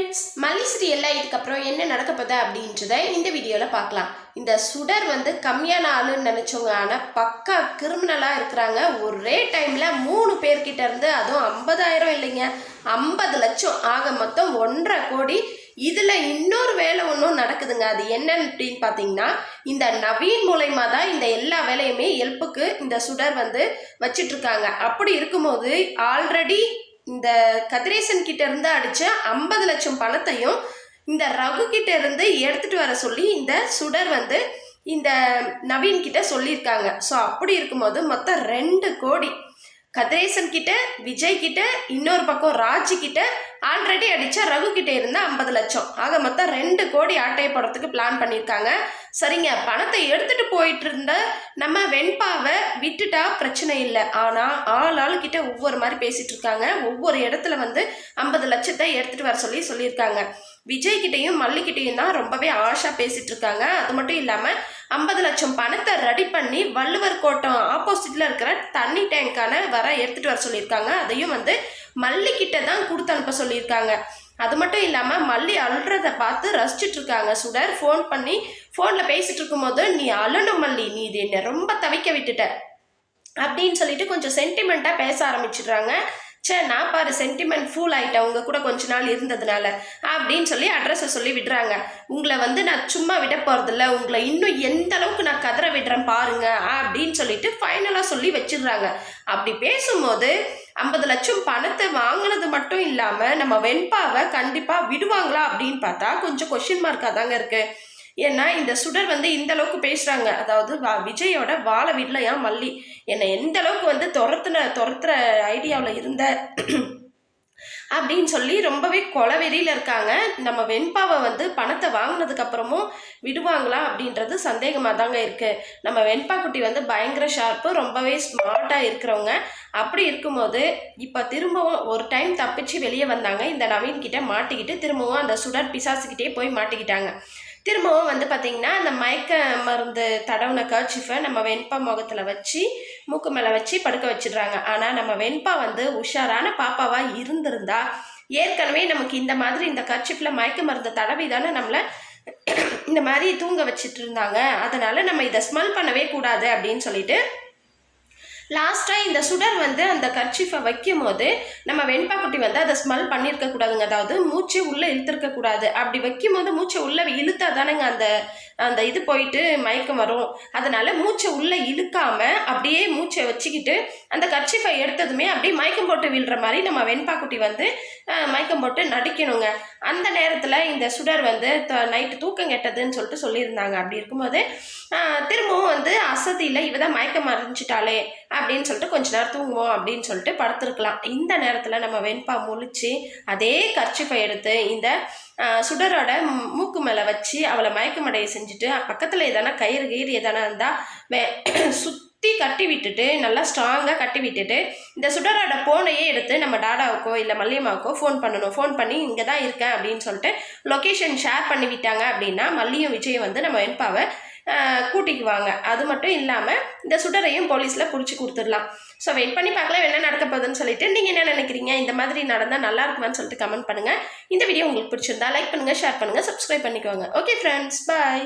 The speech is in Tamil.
ஃப்ரெண்ட்ஸ், மல்லி சீரியல்ல இதுக்கப்புறம் என்ன நடக்க போகுது அப்படின்றத இந்த வீடியோவில் பார்க்கலாம். இந்த சுடர் வந்து கம்மியான ஆளுன்னு நினச்சவங்க, ஆனால் பக்கா கிரிமினலாக இருக்கிறாங்க. ஒரே டைமில் 3 பேர்கிட்ட இருந்து, அதுவும் 50,000 இல்லைங்க, 50 லட்சம், ஆக மொத்தம் 1.5 கோடி. இதில் இன்னொரு வேலை ஒன்றும் நடக்குதுங்க. அது என்னன்னு அப்படின்னு பார்த்தீங்கன்னா, இந்த நவீன் மூலயமா தான் இந்த எல்லா வேலையுமே ஹெல்ப்புக்கு இந்த சுடர் வந்து வச்சிட்ருக்காங்க. அப்படி இருக்கும்போது ஆல்ரெடி இந்த கதிரேசன் கிட்ட இருந்து அடிச்ச 50 லட்சம் பணத்தையும் இந்த ரகு கிட்ட இருந்து எடுத்துட்டு வர சொல்லி இந்த சுடர் வந்து இந்த நவீன் கிட்ட சொல்லியிருக்காங்க. ஸோ அப்படி இருக்கும்போது மொத்தம் 2 கோடி கதிரேசன் கிட்ட, விஜய் கிட்ட, இன்னொரு பக்கம் ராஜி கிட்ட, ஆல்ரெடி அடிச்ச ரகு கிட்ட இருந்த 50 லட்சம், ஆக மொத்தம் 2 கோடி ஆட்டையை போடுறதுக்கு பிளான் பண்ணியிருக்காங்க. சரிங்க, பணத்தை எடுத்துட்டு போயிட்டு இருந்த நம்ம வெண்பாவை விட்டுட்டா பிரச்சனை இல்லை. ஆனால் ஆளுக்கிட்ட ஒவ்வொரு மாதிரி பேசிட்டு இருக்காங்க. ஒவ்வொரு இடத்துல வந்து 50 லட்சத்தை எடுத்துட்டு வர சொல்லியிருக்காங்க. விஜய் கிட்டையும் மல்லிக்கிட்டையும் தான் ரொம்பவே ஆஷா பேசிட்டு இருக்காங்க. அது மட்டும் இல்லாமல் 50 லட்சம் பணத்தை ரெடி பண்ணி வள்ளுவர் கோட்டம் ஆப்போசிட்ல இருக்கிற தண்ணி டேங்கான எடுத்துட்டு வர சொல்லியிருக்காங்க. அதையும் வந்து மல்லிக்கிட்ட தான் கொடுத்து அனுப்ப சொல்லியிருக்காங்க. அது மட்டும் இல்லாமல் மல்லி அழுறதை பார்த்து ரசிச்சுட்டு இருக்காங்க. சுடர் ஃபோன் பண்ணி ஃபோனில் பேசிட்டு இருக்கும்போது, நீ அழணும் மல்லி, நீ இது என்னை ரொம்ப தவிக்க விட்டுட்ட அப்படின்னு சொல்லிட்டு கொஞ்சம் சென்டிமெண்ட்டாக பேச ஆரம்பிச்சிடுறாங்க. நான் பாரு சென்டிமெண்ட் ஃபூல் ஆகிட்டேன் உங்கள் கூட கொஞ்ச நாள் இருந்ததுனால அப்படின்னு சொல்லி அட்ரஸை சொல்லி விடுறாங்க. உங்களை வந்து நான் சும்மா விட போகிறதில்ல, உங்களை இன்னும் எந்த அளவுக்கு நான் கதற விடுறேன் பாருங்க அப்படின்னு சொல்லிட்டு ஃபைனலாக சொல்லி வச்சிடுறாங்க. அப்படி பேசும்போது 50 லட்சம் பணத்தை வாங்கினது மட்டும் இல்லாமல் நம்ம வெண்பாவை கண்டிப்பாக விடுவாங்களா அப்படின்னு பார்த்தா கொஞ்சம் கொஷின் மார்க்காக தாங்க இருக்குது. ஏன்னா இந்த சுடர் வந்து இந்த அளவுக்கு பேசுகிறாங்க. அதாவது விஜயோட வாழ வீட்டில் ஏன் மல்லி என்னை எந்த அளவுக்கு வந்து துரத்துற ஐடியாவில் இருந்த அப்படின்னு சொல்லி ரொம்பவே கொலவெறியில் இருக்காங்க. நம்ம வெண்பாவை வந்து பணத்தை வாங்கினதுக்கு அப்புறமும் விடுவாங்களா அப்படின்றது சந்தேகமாக தாங்க இருக்குது. நம்ம வெண்பா குட்டி வந்து பயங்கர ஷார்ப்பு, ரொம்பவே ஸ்மார்ட்டாக இருக்கிறவங்க. அப்படி இருக்கும்போது இப்போ திரும்பவும் ஒரு டைம் தப்பிச்சு வெளியே வந்தாங்க. இந்த நவீன் கிட்ட மாட்டிக்கிட்டு திரும்பவும் அந்த சுடர் பிசாசுக்கிட்டே போய் மாட்டிக்கிட்டாங்க. திரும்பவும் வந்து பார்த்திங்கன்னா அந்த மயக்க மருந்து தடவுன கர்ச்சிஃபை நம்ம வெண்பா முகத்தில் வச்சு மூக்கு மேலே வச்சு படுக்க வச்சிடுறாங்க. ஆனால் நம்ம வெண்பா வந்து உஷாரான பாப்பாவாக இருந்திருந்தா ஏற்கனவே நமக்கு இந்த மாதிரி இந்த கர்ச்சிஃபில் மயக்க மருந்து தடவி தானே நம்மளை இந்த மாதிரி தூங்க வச்சுட்டு இருந்தாங்க. அதனால் நம்ம இதை ஸ்மெல் பண்ணவே கூடாது அப்படின்னு சொல்லிட்டு லாஸ்ட்டாக இந்த சுடர் வந்து அந்த கர்ச்சிஃபை வைக்கும் போது நம்ம வெண்பா குட்டி வந்து அதை ஸ்மெல் பண்ணியிருக்கக்கூடாதுங்க. அதாவது மூச்சு உள்ளே இழுத்துருக்கக்கூடாது. அப்படி வைக்கும் போது மூச்சை உள்ளே இழுத்தா தானேங்க அந்த இது போயிட்டு மயக்கம் வரும். அதனால் மூச்சை உள்ளே இழுக்காமல் அப்படியே மூச்சை வச்சுக்கிட்டு அந்த கர்ச்சிஃபை எடுத்ததுமே அப்படியே மயக்கம் போட்டு விழுற மாதிரி நம்ம வெண்பா குட்டி வந்து மயக்கம் போட்டு நடிக்கணுங்க. அந்த நேரத்தில் இந்த சுடர் வந்து நைட்டு தூக்கம் கெட்டதுன்னு சொல்லிட்டு சொல்லியிருந்தாங்க. அப்படி இருக்கும்போது திரும்பவும் வந்து அசதியில் இவ தான் மயக்கம் மறைஞ்சிட்டாலே அப்படின்னு சொல்லிட்டு கொஞ்ச நேரம் தூங்குவோம் அப்படின்னு சொல்லிட்டு படுத்துருக்கலாம். இந்த நேரத்தில் நம்ம வெண்பா முழிச்சு அதே கர்ச்சிஃபை எடுத்து இந்த சுடரோட மூக்கு மேலே வச்சு அவளை மயக்கமடைய செஞ்சுட்டு பக்கத்தில் எதனா கயிறு எதனா இருந்தால் சுற்றி கட்டி விட்டுட்டு நல்லா ஸ்ட்ராங்காக கட்டி விட்டுட்டு இந்த சுடரோட ஃபோனையே எடுத்து நம்ம டாடாவுக்கோ இல்லை மல்லியம்மாவுக்கோ ஃபோன் பண்ணணும். ஃபோன் பண்ணி இங்கே தான் இருக்கேன் அப்படின்னு சொல்லிட்டு லொக்கேஷன் ஷேர் பண்ணி விட்டாங்க அப்படின்னா மல்லியும் விஜயம் வந்து நம்ம வெண்பாவை கூட்டிக்குவாங்க. அது மட்டும் இல்லாமல் இந்த சுடரையும் போலீஸில் பிடிச்சி கொடுத்துடலாம். ஸோ வெயிட் பண்ணி பார்க்கலாம் என்ன நடக்க போகுதுன்னு சொல்லிட்டு. நீங்கள் என்ன நினைக்கிறீங்க? இந்த மாதிரி நடந்தால் நல்லா இருக்குமான்னு சொல்லிட்டு கமெண்ட் பண்ணுங்கள். இந்த வீடியோ உங்களுக்கு பிடிச்சிருந்தா லைக் பண்ணுங்கள், ஷேர் பண்ணுங்கள், சப்ஸ்கிரைப் பண்ணிக்கோங்க. ஓகே ஃப்ரெண்ட்ஸ், பாய்.